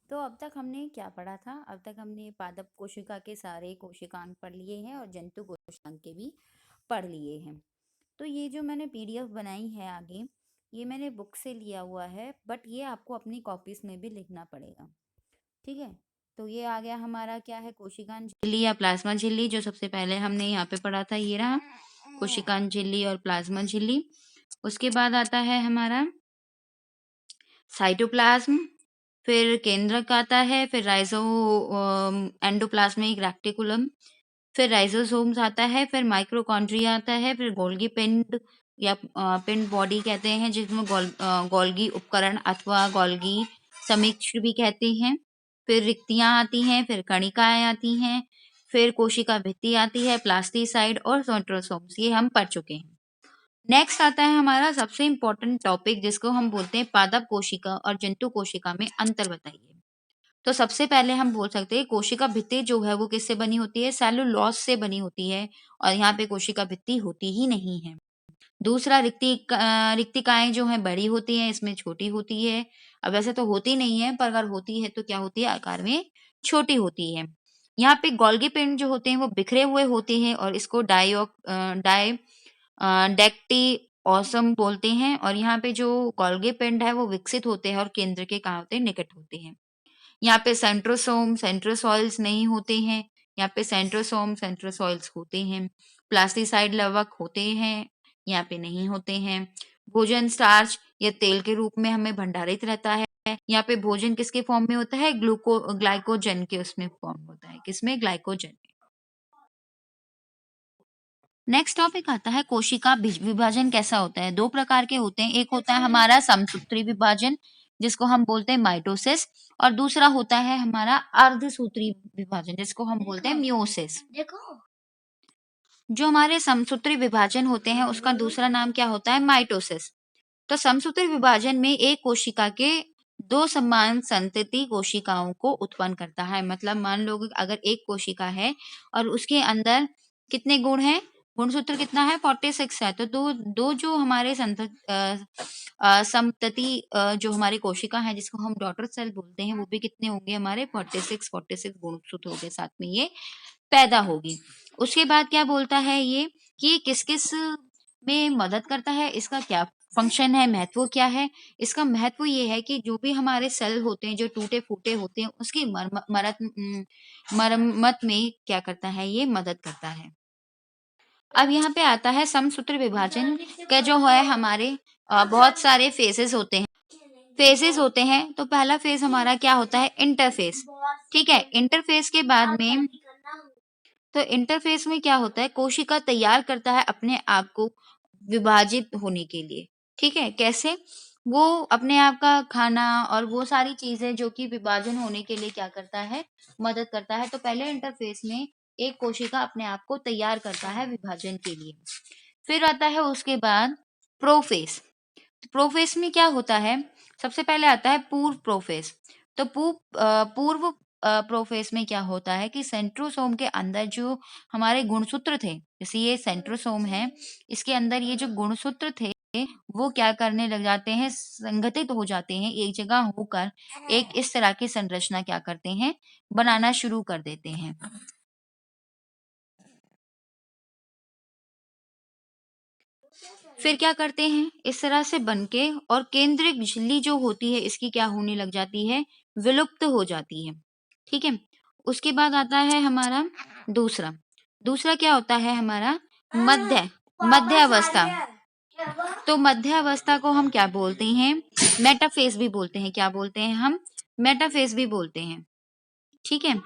तो अब तक हमने क्या पढ़ा था? अब तक हमने पादप कोशिका के सारे कोशिकांग पढ़ लिए हैं और जंतु कोशिकांग के भी पढ़ लिए हैं। तो ये जो मैंने पीडीएफ बनाई है आगे, ये मैंने बुक से लिया हुआ है, बट ये आपको अपनी कॉपीज में भी लिखना पड़ेगा। ठीक है। तो ये आ गया हमारा क्या है, कोशिकांग झिल्ली या प्लाज्मा झिल्ली, जो सबसे पहले हमने यहाँ पे पढ़ा था, ये रहा कोशिकांग झिल्ली और प्लाज्मा झिल्ली। उसके बाद आता है हमारा साइटोप्लाज्म, फिर केंद्रक आता है, फिर एंडोप्लाज्मिक रेक्टिकुलम, फिर राइजोसोम्स आता है, फिर माइक्रोकॉन्ड्रिया आता है, फिर गोल्गी पिंड या पिंड बॉडी कहते हैं, जिसमें गोल्गी उपकरण अथवा गोल्गी समिश्र भी कहते हैं। फिर रिक्तियां आती हैं, फिर कणिकाएं आती हैं, फिर कोशिका भित्ति आती है, प्लास्टिसाइड और सेंट्रोसोम्स, ये हम पढ़ चुके हैं। नेक्स्ट आता है हमारा सबसे इम्पोर्टेंट टॉपिक, जिसको हम बोलते हैं पादप कोशिका और जंतु कोशिका में अंतर बताइए। तो सबसे पहले हम बोल सकते हैं कोशिका भित्ति जो है वो किससे बनी होती है? सेलुलोज से बनी होती है, और यहाँ पे कोशिका भित्ति होती ही नहीं है। दूसरा, रिक्तिकाएं जो हैं बड़ी होती हैं, इसमें छोटी होती है। अब वैसे तो होती नहीं है, पर अगर होती है तो क्या होती है? आकार में छोटी होती है। यहाँ पे गोल्गी पिंड जो होते हैं वो बिखरे हुए होते हैं, और इसको डेक्टी ऑसम बोलते हैं। और यहाँ पे जो गोल्गी पिंड है वो विकसित होते हैं और केंद्र के कहाँ होते हैं? निकट होते हैं। यहाँ पे सेंट्रोसोम सेंट्रोसॉइल्स नहीं होते हैं, यहाँ पे सेंट्रोसोम सेंट्रोसॉइल्स होते हैं। प्लास्टिसाइड लवक होते हैं, यहाँ पे नहीं होते हैं। भोजन स्टार्च या तेल के रूप में हमें भंडारित रहता है। यहाँ पे भोजन किसके फॉर्म में होता है? ग्लाइकोजन के उसमें फॉर्म होता है। किसमें? ग्लाइकोजन। नेक्स्ट टॉपिक आता है कोशिका विभाजन कैसा होता है? दो प्रकार के होते हैं, एक होता है हमारा समसूत्री विभाजन, जिसको हम बोलते हैं माइटोसिस, और दूसरा होता है हमारा अर्धसूत्री विभाजन, जिसको हम बोलते हैं मियोसिस। जो हमारे समसूत्री विभाजन होते हैं उसका दूसरा नाम क्या होता है? माइटोसिस। तो समसूत्री विभाजन में एक कोशिका के दो समान संतति कोशिकाओं को उत्पन्न करता है। मतलब मान लो अगर एक कोशिका है और उसके अंदर कितने गुण हैं? गुणसूत्र कितना है? 46 है। तो दो दो जो हमारे संतति जो हमारी कोशिका है, जिसको हम डॉटर सेल बोलते हैं, वो भी कितने होंगे? हमारे 46 गुणसूत्र हो गए, साथ में ये पैदा होगी। उसके बाद क्या बोलता है ये कि किस किस में मदद करता है, इसका क्या फंक्शन है, महत्व क्या है? इसका महत्व ये है कि जो भी हमारे सेल होते हैं जो टूटे फूटे होते हैं, उसकी मरम्मत में क्या करता है? ये मदद करता है। अब यहाँ पे आता है समसूत्र विभाजन का जो है हमारे बहुत सारे फेजेस होते हैं। तो पहला फेज हमारा क्या होता है? इंटरफेस। ठीक है। इंटरफेस के बाद में, तो इंटरफेस में क्या होता है? कोशिका तैयार करता है अपने आप को विभाजित होने के लिए। ठीक है। कैसे? वो अपने आप का खाना और वो सारी चीजें जो कि विभाजन होने के लिए क्या करता है? मदद करता है। तो पहले इंटरफेस में एक कोशिका अपने आप को तैयार करता है विभाजन के लिए। फिर आता है उसके बाद प्रोफेस। प्रोफेस में क्या होता है? सबसे पहले आता है पूर्व प्रोफेस। तो पूर्व प्रोफेस में क्या होता है कि सेंट्रोसोम के अंदर जो हमारे गुणसूत्र थे, जैसे ये सेंट्रोसोम है, इसके अंदर ये जो गुणसूत्र थे वो क्या करने लग जाते हैं? संगठित हो जाते हैं, एक जगह होकर एक इस तरह की संरचना क्या करते हैं? बनाना शुरू कर देते हैं। फिर क्या करते हैं? इस तरह से बनके, और केंद्रिक झिल्ली जो होती है इसकी क्या होने लग जाती है? विलुप्त हो जाती है। ठीक है। उसके बाद आता है हमारा दूसरा दूसरा क्या होता है हमारा? मध्य अवस्था। तो मध्य अवस्था को हम क्या बोलते हैं? मेटाफेज भी बोलते हैं। क्या बोलते हैं हम? मेटाफेज भी बोलते हैं। ठीक है।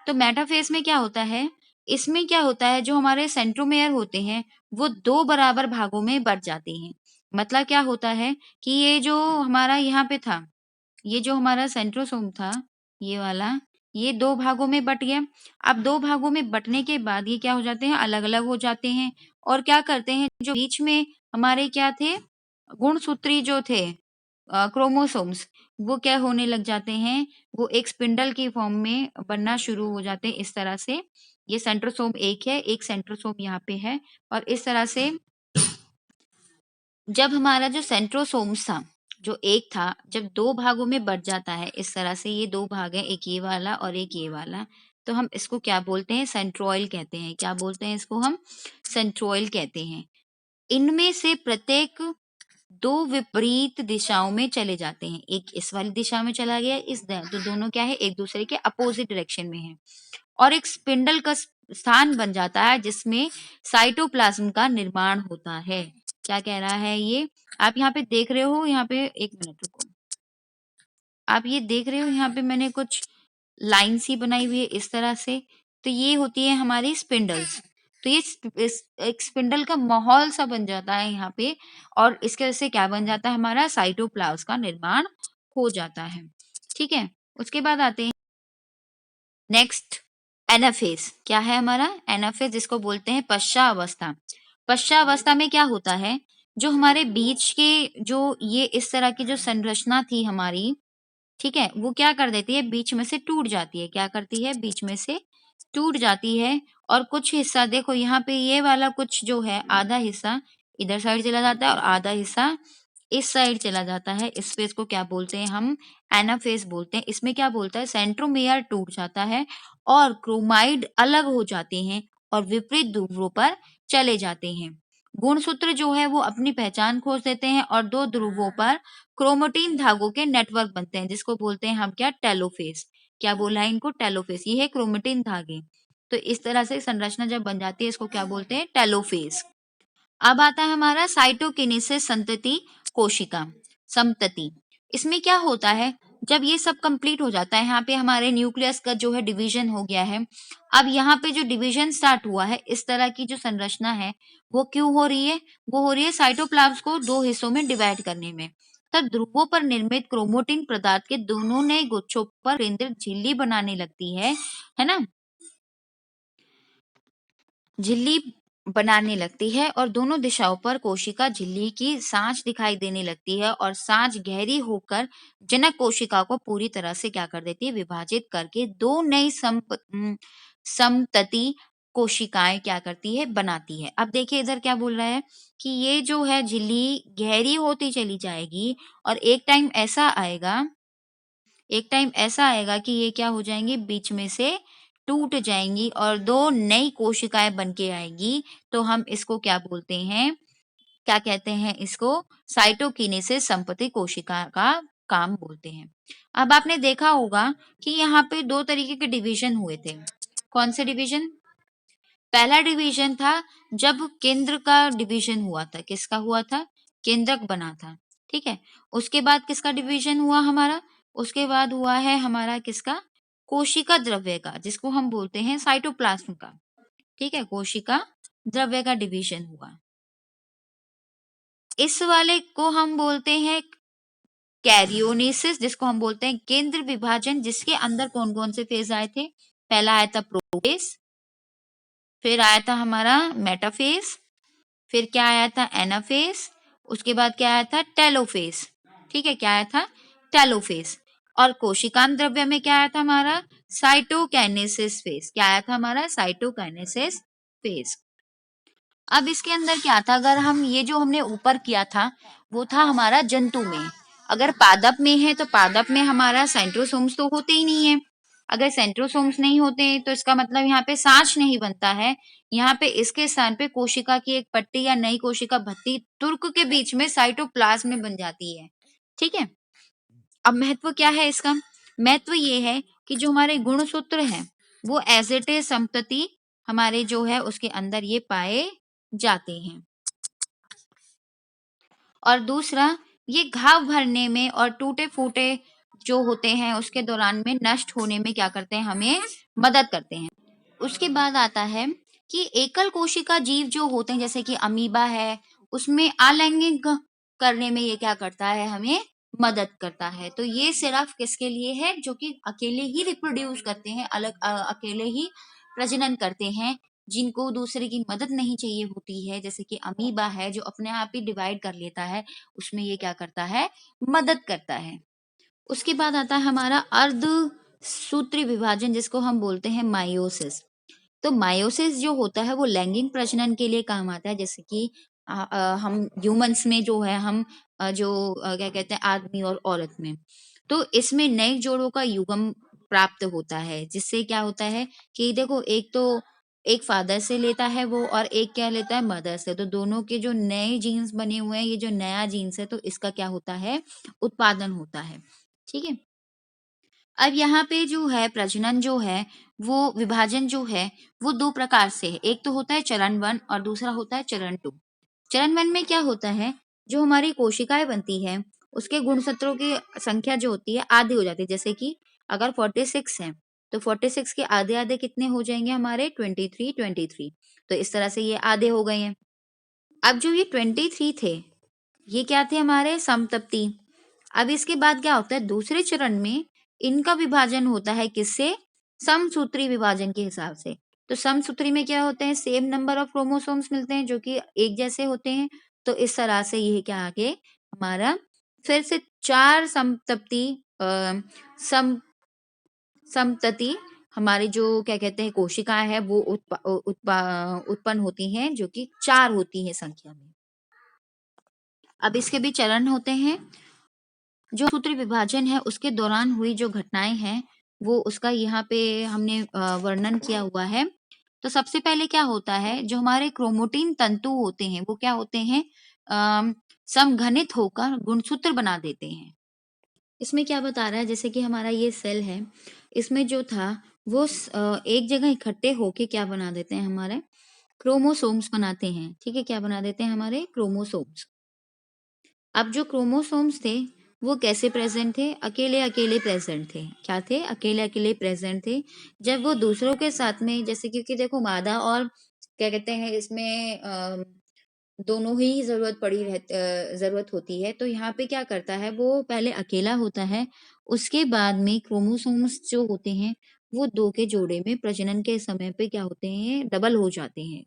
तो मेटाफेज में क्या होता है? इसमें क्या होता है, जो हमारे सेंट्रोमेयर होते हैं वो दो बराबर भागों में बट जाते हैं। मतलब क्या होता है कि ये जो हमारा यहाँ पे था, ये जो हमारा सेंट्रोसोम था, ये वाला, ये दो भागों में बट गया। अब दो भागों में बटने के बाद ये क्या हो जाते हैं? अलग अलग हो जाते हैं। और क्या करते हैं? जो बीच में हमारे क्या थे? गुणसूत्री जो थे, क्रोमोसोम्स, वो क्या होने लग जाते हैं? वो एक स्पिंडल की फॉर्म में बनना शुरू हो जाते हैं। इस तरह से ये सेंट्रोसोम एक है, एक सेंट्रोसोम यहाँ पे है, और इस तरह से जब हमारा जो सेंट्रोसोम्स था जो एक था जब दो भागों में बट जाता है, इस तरह से ये दो भाग है, एक ये वाला और एक ये वाला, तो हम इसको क्या बोलते हैं? सेंट्रोइड कहते हैं। क्या बोलते हैं इसको? हम सेंट्रोइड कहते हैं। इनमें से प्रत्येक दो विपरीत दिशाओं में चले जाते हैं। एक इस वाली दिशा में चला गया, तो दोनों क्या है? एक दूसरे के अपोजिट डायरेक्शन में है। और एक स्पिंडल का स्थान बन जाता है जिसमें साइटोप्लाज्म का निर्माण होता है। क्या कह रहा है ये? आप यहाँ पे देख रहे हो, यहाँ पे एक मिनट रुको, आप ये देख रहे हो यहाँ पे मैंने कुछ लाइन सी बनाई हुई है इस तरह से, तो ये होती है हमारी स्पिंडल्स। तो ये एक स्पिंडल का माहौल सा बन जाता है यहाँ पे, और इसके वजह से क्या बन जाता है? हमारा साइटोप्लाज्म का निर्माण हो जाता है। ठीक है, उसके बाद आते हैं नेक्स्ट, एनाफेज। क्या है हमारा एनाफेज? जिसको बोलते हैं पश्चावस्था। पश्चावस्था में क्या होता है? जो हमारे बीच के जो ये इस तरह की जो संरचना थी हमारी, ठीक है, वो क्या कर देती है? बीच में से टूट जाती है। क्या करती है? बीच में से टूट जाती है। और कुछ हिस्सा देखो यहाँ पे, ये वाला कुछ जो है आधा हिस्सा इधर साइड चला जाता है और आधा हिस्सा इस साइड चला जाता है। इस फेज को क्या बोलते हैं? हम एनाफेज बोलते हैं। इसमें क्या बोलता है? सेंट्रोमियर टूट जाता है और क्रोमाइड अलग हो जाते हैं और विपरीत ध्रुवों पर चले जाते हैं। गुणसूत्र जो है वो अपनी पहचान खोज देते हैं और दो ध्रुवों पर क्रोमेटिन धागों के नेटवर्क बनते हैं, जिसको बोलते हैं हम क्या? टेलोफेज। क्या बोला है इनको? टेलोफेज। ये है क्रोमेटिन धागे। तो इस तरह से संरचना जब बन जाती है, इसको क्या बोलते हैं? टेलोफेज। अब आता है हमारा साइटोकिनेसिस संतति कोशिका संतति। इसमें क्या होता है? जब ये सब कंप्लीट हो जाता है, यहाँ पे हमारे न्यूक्लियस का जो है डिवीजन हो गया है। अब यहाँ पे जो डिवीजन स्टार्ट हुआ है, इस तरह की जो संरचना है वो क्यों हो रही है? वो हो रही है साइटोप्लाज्म को दो हिस्सों में डिवाइड करने में। तब ध्रुवों पर निर्मित क्रोमोटिन पदार्थ के दोनों नए गुच्छों पर केंद्रित झिल्ली बनाने लगती है ना? झिल्ली बनाने लगती है और दोनों दिशाओं पर कोशिका झिल्ली की सांच दिखाई देने लगती है, और सांच गहरी होकर जनक कोशिका को पूरी तरह से क्या कर देती है? विभाजित करके दो नई समतति कोशिकाएं क्या करती है? बनाती है। अब देखिए इधर क्या बोल रहा है कि ये जो है झिल्ली गहरी होती चली जाएगी, और एक टाइम ऐसा आएगा कि ये क्या हो जाएंगी? बीच में से टूट जाएंगी और दो नई कोशिकाएं बन के आएगी। तो हम इसको क्या बोलते हैं? क्या कहते हैं इसको? साइटोकिनेसिस संपत्ति कोशिका का काम बोलते हैं। अब आपने देखा होगा कि यहाँ पे दो तरीके के डिवीजन हुए थे। कौन से डिवीजन? पहला डिवीजन था जब केंद्र का डिवीजन हुआ था। किसका हुआ था? केंद्रक बना था। ठीक है, उसके बाद किसका डिवीजन हुआ हमारा? उसके बाद हुआ है हमारा किसका? कोशिका द्रव्य का, जिसको हम बोलते हैं साइटोप्लाज्म का। ठीक है, कोशिका द्रव्य का डिवीजन हुआ। इस वाले को हम बोलते हैं कैरियोनेसिस, जिसको हम बोलते हैं केंद्र विभाजन, जिसके अंदर कौन कौन से फेज आए थे? पहला आया था प्रोफेज, फिर आया था हमारा मेटाफेज, फिर क्या आया था? एनाफेज, उसके बाद क्या आया था? टेलोफेज। ठीक है, क्या आया था? टेलोफेज। और कोशिकांग द्रव्य में क्या आया था हमारा? Cytokinesis phase. क्या आया था हमारा? Cytokinesis phase. अब इसके अंदर क्या था? अगर हम ये जो हमने ऊपर किया था वो था हमारा जंतु में। अगर पादप में है तो पादप में हमारा सेंट्रोसोम्स तो होते ही नहीं है। अगर सेंट्रोसोम्स नहीं होते तो इसका मतलब यहाँ पे सांच नहीं बनता है। यहाँ पे इसके स्थान पे कोशिका की एक पट्टी या नई कोशिका भत्ती तुर्क के बीच में साइटोप्लाज्म में बन जाती है। ठीक है, अब महत्व क्या है इसका? महत्व ये है कि जो हमारे गुणसूत्र हैं वो एज इट इज संतति हमारे जो है उसके अंदर ये पाए जाते हैं। और दूसरा, ये घाव भरने में और टूटे फूटे जो होते हैं उसके दौरान में नष्ट होने में क्या करते हैं? हमें मदद करते हैं। उसके बाद आता है कि एकल कोशिका जीव जो होते हैं जैसे कि अमीबा है, उसमें अलैंगिक करने में ये क्या करता है? हमें मदद करता है। तो ये सिर्फ किसके लिए है? जो कि अकेले ही रिप्रोड्यूस करते हैं, अकेले ही प्रजनन करते हैं, जिनको दूसरे की मदद नहीं चाहिए होती है, जैसे कि अमीबा है जो अपने आप ही डिवाइड कर लेता है, उसमें ये क्या करता है? मदद करता है। उसके बाद आता है हमारा अर्ध सूत्री विभाजन, जिसको हम बोलते हैं मायोसिस। तो मायोसिस जो होता है वो लैंगिक प्रजनन के लिए काम आता है, जैसे कि हम ह्यूमंस में जो है, हम क्या कहते हैं, आदमी और औरत में, तो इसमें नए जोड़ों का युग्म प्राप्त होता है, जिससे क्या होता है कि देखो, एक तो एक फादर से लेता है वो, और एक क्या लेता है, मदर से। तो दोनों के जो नए जीन्स बने हुए हैं, ये जो नया जीन्स है, तो इसका क्या होता है, उत्पादन होता है। ठीक है। अब यहाँ पे जो है प्रजनन जो है, वो विभाजन जो है, वो दो प्रकार से है। एक तो होता है चरण 1 और दूसरा होता है चरण 2। चरण 1 में क्या होता है, जो हमारी कोशिकाएं बनती है, उसके गुणसूत्रों की संख्या जो होती है आधी हो जाती है। जैसे कि अगर 46 है, तो 46 के आधे आधे कितने हो जाएंगे हमारे, 23। तो इस तरह से ये आधे हो गए हैं। अब जो ये 23 थे, ये क्या थे, हमारे समतप्ती। अब इसके बाद क्या होता है, दूसरे चरण में इनका विभाजन होता है किससे, समसूत्री विभाजन के हिसाब से। तो समसूत्री में क्या होते हैं, सेम नंबर ऑफ क्रोमोसोम्स मिलते हैं, जो कि एक जैसे होते हैं। तो इस तरह से ये क्या आगे हमारा फिर से 4 समतप्ती सम समतति हमारी जो क्या कहते हैं कोशिकाएं हैं, वो उत्पन्न होती हैं, जो कि 4 होती है संख्या में। अब इसके भी चरण होते हैं। जो सूत्री विभाजन है, उसके दौरान हुई जो घटनाएं हैं, वो उसका यहाँ पे हमने वर्णन किया हुआ है। तो सबसे पहले क्या होता है, जो हमारे क्रोमोटिन तंतु होते हैं, वो क्या होते हैं, समघनित होकर गुणसूत्र बना देते हैं। इसमें क्या बता रहा है, जैसे कि हमारा ये सेल है, इसमें जो था वो एक जगह इकट्ठे होके क्या बना देते हैं, हमारे क्रोमोसोम्स बनाते हैं। ठीक है, क्या बना देते हैं, हमारे क्रोमोसोम्स। अब जो क्रोमोसोम्स थे, वो कैसे प्रेजेंट थे, अकेले अकेले प्रेजेंट थे। क्या थे, अकेले अकेले प्रेजेंट थे। जब वो दूसरों के साथ में, जैसे क्योंकि देखो मादा और क्या कहते हैं, इसमें दोनों ही जरूरत होती है। तो यहाँ पे क्या करता है, वो पहले अकेला होता है, उसके बाद में क्रोमोसोम्स जो होते हैं, वो दो के जोड़े में प्रजनन के समय पे क्या होते हैं, डबल हो जाते हैं।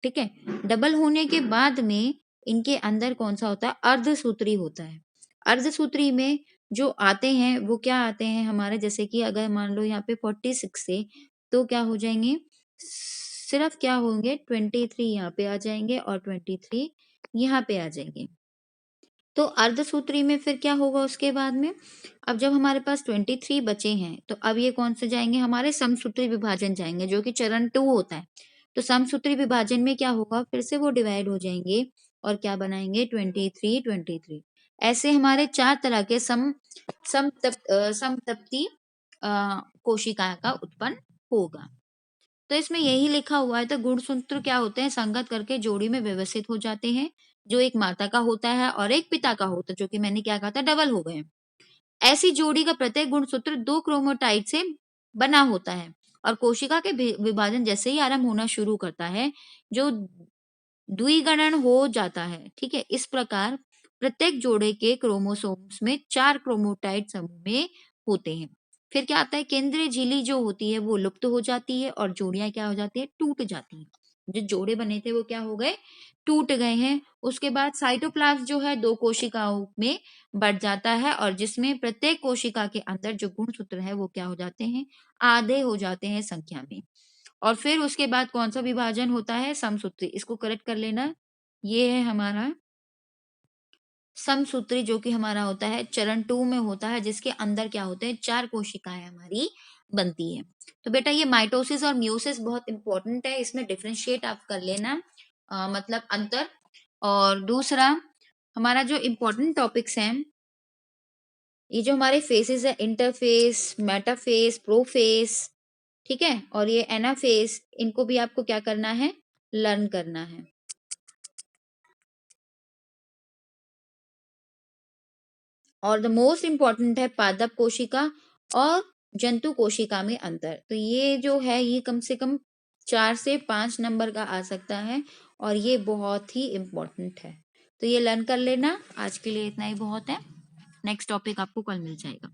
ठीक है। डबल होने के बाद में इनके अंदर कौन सा होता है, अर्धसूत्री होता है। अर्धसूत्री में जो आते हैं, वो क्या आते हैं हमारे, जैसे कि अगर मान लो यहाँ पे 46 से, तो क्या हो जाएंगे, सिर्फ क्या होंगे, 23 यहाँ पे आ जाएंगे और 23 यहाँ पे आ जाएंगे। तो अर्धसूत्री में फिर क्या होगा उसके बाद में, अब जब हमारे पास 23 बचे हैं, तो अब ये कौन से जाएंगे, हमारे समसूत्री विभाजन जाएंगे, जो कि चरण 2 होता है। तो समसूत्री विभाजन में क्या होगा, फिर से वो डिवाइड हो जाएंगे और क्या बनाएंगे, 23। ऐसे हमारे 4 तरह के समतप्ती कोशिका का उत्पन्न होगा। तो इसमें यही लिखा हुआ है। तो गुणसूत्र क्या होते हैं, संगत करके जोड़ी में व्यवस्थित हो जाते हैं, जो एक माता का होता है और एक पिता का होता है, जो कि मैंने क्या कहा था, डबल हो गए। ऐसी जोड़ी का प्रत्येक गुणसूत्र 2 क्रोमोटाइड से बना होता है, और कोशिका के विभाजन जैसे ही आरंभ होना शुरू करता है, जो द्विगणन हो जाता है। ठीक है। इस प्रकार प्रत्येक जोड़े के क्रोमोसोम्स में 4 क्रोमोटाइड समूह में होते हैं। फिर क्या आता है, केंद्रीय झिल्ली जो होती है वो लुप्त हो जाती है, और जोड़ियां क्या हो जाती है, टूट जाती हैं। जो जोड़े बने थे वो क्या हो गए, टूट गए हैं। उसके बाद साइटोप्लाज्म जो है 2 कोशिकाओं में बढ़ जाता है, और जिसमें प्रत्येक कोशिका के अंदर जो गुणसूत्र है वो क्या हो जाते हैं, आधे हो जाते हैं संख्या में। और फिर उसके बाद कौन सा विभाजन होता है, समसूत्री। इसको करेक्ट कर लेना, ये है हमारा समसूत्री, जो कि हमारा होता है चरण 2 में होता है, जिसके अंदर क्या होते हैं, 4 कोशिकाएं हमारी बनती है। तो बेटा ये माइटोसिस और म्यूसिस बहुत इंपॉर्टेंट है, इसमें डिफरेंशिएट आप कर लेना, मतलब अंतर। और दूसरा हमारा जो इम्पोर्टेंट टॉपिक्स हैं, ये जो हमारे फेसेस है, इंटरफेस, मेटाफेस, प्रोफेस, ठीक है, और ये एनाफेस, इनको भी आपको क्या करना है, लर्न करना है। और द मोस्ट इम्पॉर्टेंट है पादप कोशिका और जंतु कोशिका में अंतर। तो ये जो है, ये कम से कम 4 से 5 नंबर का आ सकता है, और ये बहुत ही इम्पोर्टेंट है। तो ये लर्न कर लेना। आज के लिए इतना ही बहुत है। नेक्स्ट टॉपिक आपको कल मिल जाएगा।